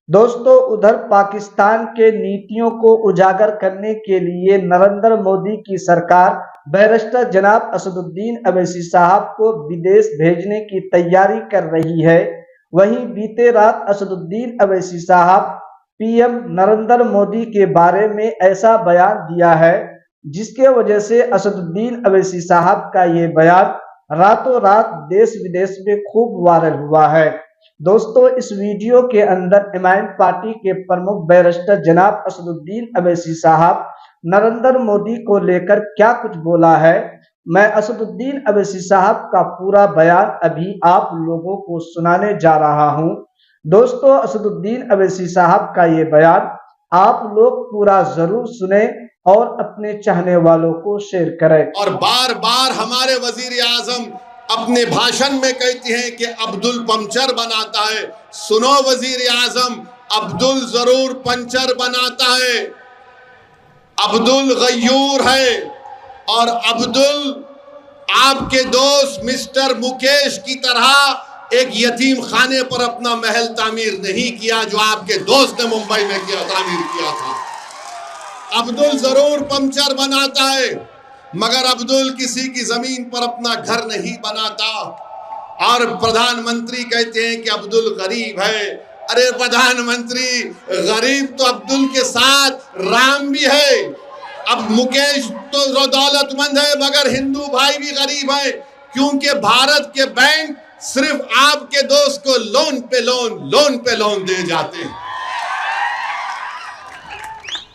दोस्तों, उधर पाकिस्तान के नीतियों को उजागर करने के लिए नरेंद्र मोदी की सरकार बैरिस्टर जनाब असदुद्दीन अवैसी साहब को विदेश भेजने की तैयारी कर रही है। वहीं बीते रात असदुद्दीन अवैसी साहब पीएम नरेंद्र मोदी के बारे में ऐसा बयान दिया है, जिसके वजह से असदुद्दीन अवैसी साहब का ये बयान रातों रात देश विदेश में खूब वायरल हुआ है। दोस्तों, इस वीडियो के अंदर इमाम पार्टी के प्रमुख बैरिस्टर जनाब असदुद्दीन अवैसी साहब नरेंद्र मोदी को लेकर क्या कुछ बोला है, मैं असदुद्दीन अवैसी साहब का पूरा बयान अभी आप लोगों को सुनाने जा रहा हूं। दोस्तों, असदुद्दीन अवैसी साहब का ये बयान आप लोग पूरा जरूर सुने और अपने चाहने वालों को शेयर करें। और बार बार हमारे वजीर आजम अपने भाषण में कहती हैं कि अब्दुल पंचर बनाता है। सुनो वजीर आजम, अब्दुल जरूर पंचर बनाता है, अब्दुल गयूर है। और अब्दुल आपके दोस्त मिस्टर मुकेश की तरह एक यतीम खाने पर अपना महल तामीर नहीं किया जो आपके दोस्त ने मुंबई में तामीर किया था। अब्दुल जरूर पंचर बनाता है, मगर अब्दुल किसी की जमीन पर अपना घर नहीं बनाता। और प्रधानमंत्री कहते हैं कि अब्दुल गरीब है। अरे प्रधानमंत्री, गरीब तो अब्दुल के साथ राम भी है। अब मुकेश तो दौलतमंद है, मगर हिंदू भाई भी गरीब है, क्योंकि भारत के बैंक सिर्फ आपके दोस्त को लोन पे लोन दे जाते हैं।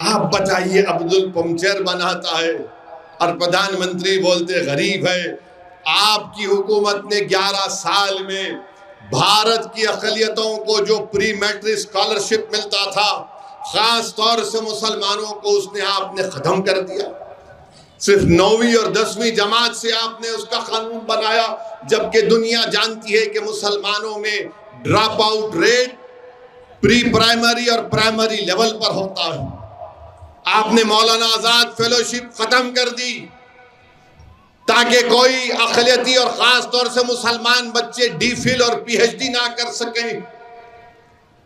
आप बताइए, अब्दुल पंचर बनाता है और प्रधानमंत्री बोलते गरीब है। आपकी हुकूमत ने 11 साल में भारत की अक़लियतों को जो प्री मैट्रिक स्कॉलरशिप मिलता था, खास तौर से मुसलमानों को, उसने आपने खत्म कर दिया। सिर्फ 9वीं और 10वीं जमात से आपने उसका कानून बनाया, जबकि दुनिया जानती है कि मुसलमानों में drop out rate pre primary और प्राइमरी लेवल पर होता है। आपने मौलाना आजाद फेलोशिप खत्म कर दी ताकि कोई अक़लियती और खास तौर से मुसलमान बच्चे डीफिल और पीएचडी ना कर सकें।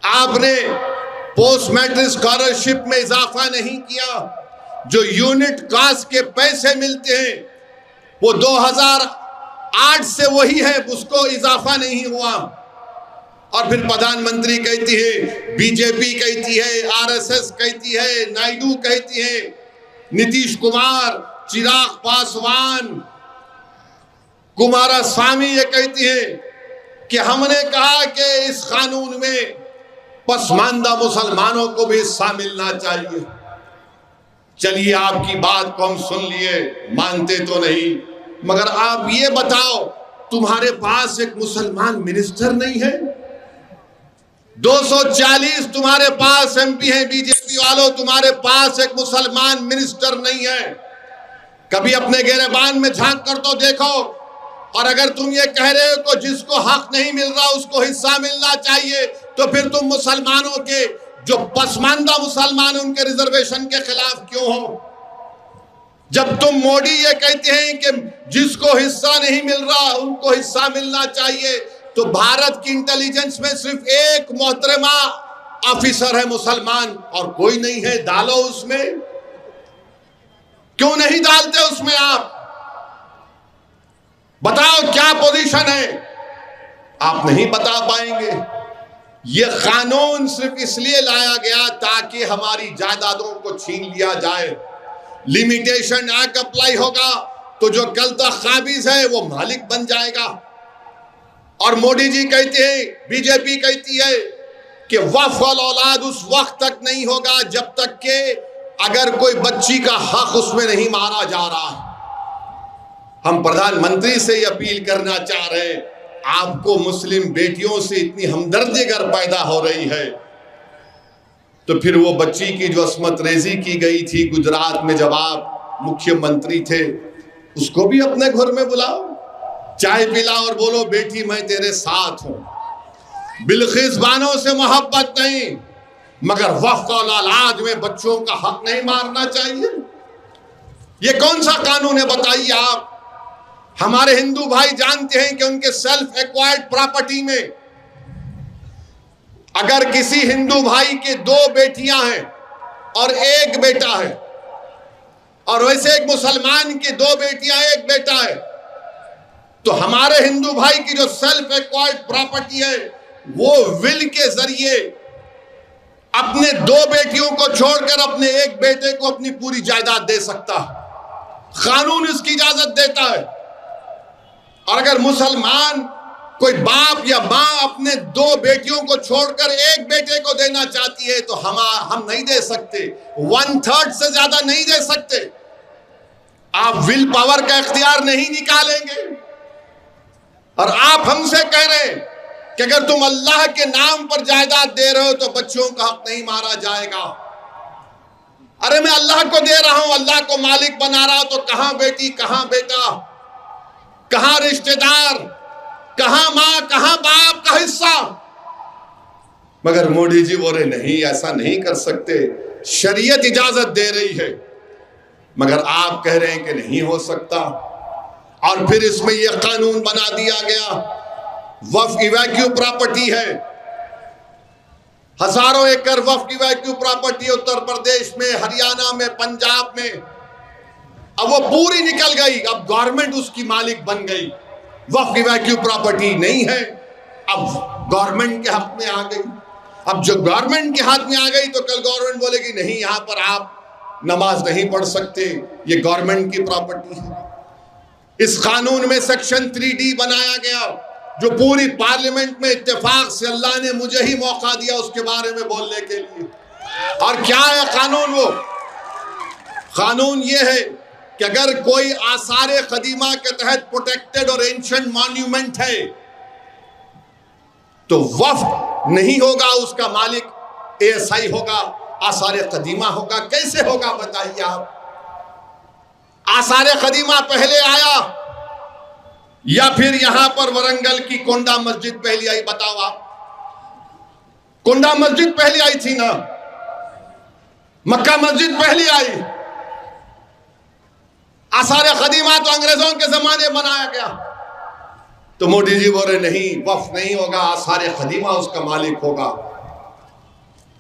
आपने पोस्ट मैट्रिक स्कॉलरशिप में इजाफा नहीं किया। जो यूनिट कास्ट के पैसे मिलते हैं वो 2008 से वही है, उसको इजाफा नहीं हुआ। और फिर प्रधानमंत्री कहती है, बीजेपी कहती है, आरएसएस कहती है, नायडू कहती है, नीतीश कुमार, चिराग पासवान, कुमारस्वामी ये कहती है कि हमने कहा कि इस कानून में पसमानदा मुसलमानों को भी हिस्सा मिलना चाहिए। चलिए, आपकी बात को हम सुन लिए, मानते तो नहीं, मगर आप ये बताओ, तुम्हारे पास एक मुसलमान मिनिस्टर नहीं है? 240 तुम्हारे पास एमपी हैं बीजेपी वालों, तुम्हारे पास एक मुसलमान मिनिस्टर नहीं है। कभी अपने गिरेबान में झांक कर तो देखो। और अगर तुम ये कह रहे हो तो जिसको हक नहीं मिल रहा उसको हिस्सा मिलना चाहिए, तो फिर तुम मुसलमानों के जो पसमानदा मुसलमान उनके रिजर्वेशन के खिलाफ क्यों हो? जब तुम मोदी ये कहते हैं कि जिसको हिस्सा नहीं मिल रहा उनको हिस्सा मिलना चाहिए, तो भारत की इंटेलिजेंस में सिर्फ एक मोहतरमा ऑफिसर है मुसलमान और कोई नहीं है। डालो उसमें, क्यों नहीं डालते उसमें? आप बताओ क्या पोजीशन है? आप नहीं बता पाएंगे। यह कानून सिर्फ इसलिए लाया गया ताकि हमारी जायदादों को छीन लिया जाए। लिमिटेशन एक्ट अप्लाई होगा तो जो कल तक काबिज है वो मालिक बन जाएगा। और मोदी जी कहते हैं, बीजेपी कहती है कि वक्फ वाल औलाद उस वक्त तक नहीं होगा जब तक के अगर कोई बच्ची का हक उसमें नहीं मारा जा रहा है। हम प्रधानमंत्री से ये अपील करना चाह रहे हैं, आपको मुस्लिम बेटियों से इतनी हमदर्दी अगर पैदा हो रही है तो फिर वो बच्ची की जो अस्मत रेजी की गई थी गुजरात में जब आप मुख्यमंत्री थे, उसको भी अपने घर में बुलाओ, चाय पिलाओ और बोलो बेटी मैं तेरे साथ हूं। बिल्किस बानो से मोहब्बत नहीं, मगर वक्फ और औलाद में बच्चों का हक नहीं मारना चाहिए। ये कौन सा कानून है बताइए आप? हमारे हिंदू भाई जानते हैं कि उनके सेल्फ एक्वायर्ड प्रॉपर्टी में अगर किसी हिंदू भाई के 2 बेटियां हैं और 1 बेटा है, और वैसे एक मुसलमान की 2 बेटियां 1 बेटा है, तो हमारे हिंदू भाई की जो सेल्फ एक्वायर्ड प्रॉपर्टी है वो विल के जरिए अपने 2 बेटियों को छोड़कर अपने 1 बेटे को अपनी पूरी जायदाद दे सकता है। कानून इसकी इजाजत देता है। और अगर मुसलमान कोई बाप या मां अपने 2 बेटियों को छोड़कर 1 बेटे को देना चाहती है तो हम नहीं दे सकते, 1/3 से ज्यादा नहीं दे सकते। आप विल पावर का इख्तियार नहीं निकालेंगे। और आप हमसे कह रहे हैं कि अगर तुम अल्लाह के नाम पर जायदाद दे रहे हो तो बच्चों का हक नहीं मारा जाएगा। अरे मैं अल्लाह को दे रहा हूं, अल्लाह को मालिक बना रहा हूं, तो कहां बेटी, कहां बेटा, कहां रिश्तेदार, कहां मां, कहां बाप का हिस्सा? मगर मोदी जी बोले नहीं, ऐसा नहीं कर सकते, शरीयत इजाजत दे रही है। मगर आप कह रहे हैं कि नहीं हो सकता। और फिर इसमें यह कानून बना दिया गया, वक्फ इवैक्यू प्रॉपर्टी है, हजारों एकड़ वक्फ इवैक्यू प्रॉपर्टी उत्तर प्रदेश में, हरियाणा में, पंजाब में। अब वो पूरी निकल गई, अब गवर्नमेंट उसकी मालिक बन गई। वक्फ इवैक्यू प्रॉपर्टी नहीं है, अब गवर्नमेंट के हाथ में आ गई। अब जो गवर्नमेंट के हाथ में आ गई तो कल गवर्नमेंट बोलेगी नहीं, यहां पर आप नमाज नहीं पढ़ सकते, ये गवर्नमेंट की प्रॉपर्टी है। इस कानून में सेक्शन 3D बनाया गया, जो पूरी पार्लियामेंट में इत्तेफाक से अल्लाह ने मुझे ही मौका दिया उसके बारे में बोलने के लिए। और क्या है कानून? वो कानून ये है कि अगर कोई आसारे कदीमा के तहत प्रोटेक्टेड और एंशिएंट मॉन्यूमेंट है तो वक्फ नहीं होगा, उसका मालिक ASI होगा, आसारे कदीमा होगा। कैसे होगा बताइए आप? आसारे कदीमा पहले आया या फिर यहां पर वरंगल की कोंडा मस्जिद पहली आई? बताओ आप। कोंडा मस्जिद पहली आई थी ना, मक्का मस्जिद पहली आई। आसारे कदीमा तो अंग्रेजों के जमाने बनाया गया। तो मोदी जी बोले नहीं, वक्फ नहीं होगा, आसारे कदीमा उसका मालिक होगा।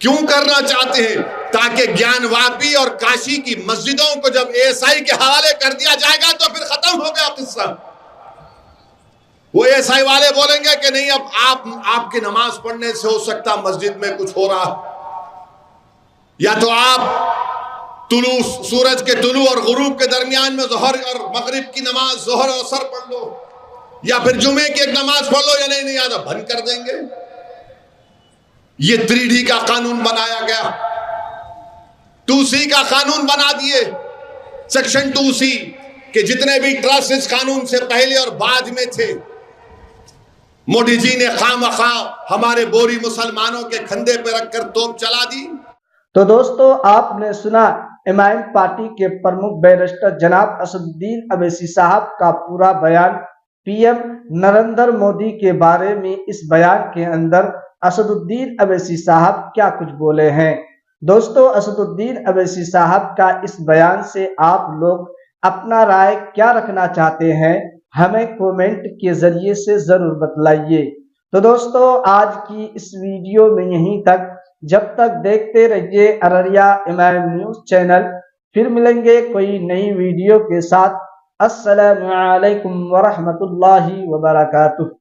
क्यों करना चाहते हैं? ताकि ज्ञानवापी और काशी की मस्जिदों को जब ASI के हवाले कर दिया जाएगा तो फिर खत्म हो गया किस्सा। वो ASI वाले बोलेंगे कि नहीं, अब आपकी नमाज पढ़ने से हो सकता मस्जिद में कुछ हो रहा, या तो आप सूरज के तुलू और गुरूब के दरमियान में जोहर और मगरिब की नमाज, जोहर और असर पढ़ लो, या फिर जुमे की एक नमाज पढ़ लो, या नहीं याद बंद कर देंगे। ये 3D का कानून बनाया गया, 2C का कानून बना दिए, सेक्शन 2C के जितने भी ट्रस्ट इस कानून से पहले और बाद में थे, मोदी जी ने खामखा हमारे बोरी मुसलमानों के कंधे पे रखकर तोप चला दी। तो दोस्तों, आपने सुना MIM पार्टी के प्रमुख बैरिस्टर जनाब असदुद्दीन अवैसी साहब का पूरा बयान। PM नरेंद्र मोदी के बारे में इस बयान के अंदर असदुद्दीन अवैसी साहब क्या कुछ बोले हैं। दोस्तों, असदुद्दीन अवैसी साहब का इस बयान से आप लोग अपना राय क्या रखना चाहते हैं, हमें कमेंट के जरिए से जरूर बतलाइए। तो दोस्तों, आज की इस वीडियो में यहीं तक। जब तक देखते रहिए अररिया MIM न्यूज चैनल। फिर मिलेंगे कोई नई वीडियो के साथ। अस्सलामु अलैकुम वरहमतुल्लाहि वबरकातुहू।